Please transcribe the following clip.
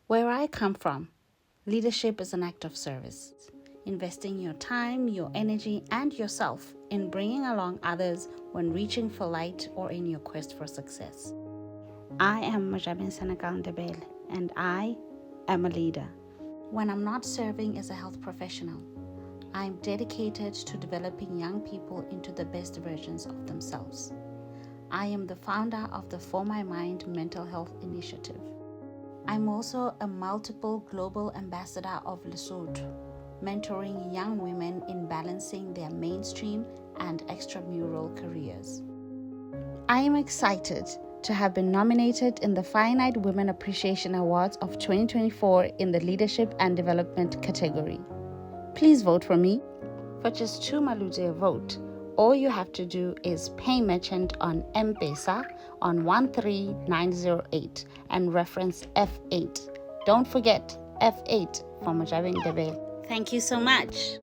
Where I come from, leadership is an act of service, investing your time, your energy, and yourself in bringing along others when reaching for light or in your quest for success. I am Majabin Senegal Ndebele, and I am a leader. When I'm not serving as a health professional, I'm dedicated to developing young people into the best versions of themselves. I am the founder of the For My Mind Mental Health Initiative. I'm also a multiple global ambassador of Lesotho, mentoring young women in balancing their mainstream and extramural careers. I am excited to have been nominated in the Finite Women Appreciation Awards of 2024 in the Leadership and Development category. Please vote for me. For just 2 Malude a vote, all you have to do is pay merchant on M-Pesa on 13908 and reference F8. Don't forget F8 for Majabin Ndebele. Thank you so much.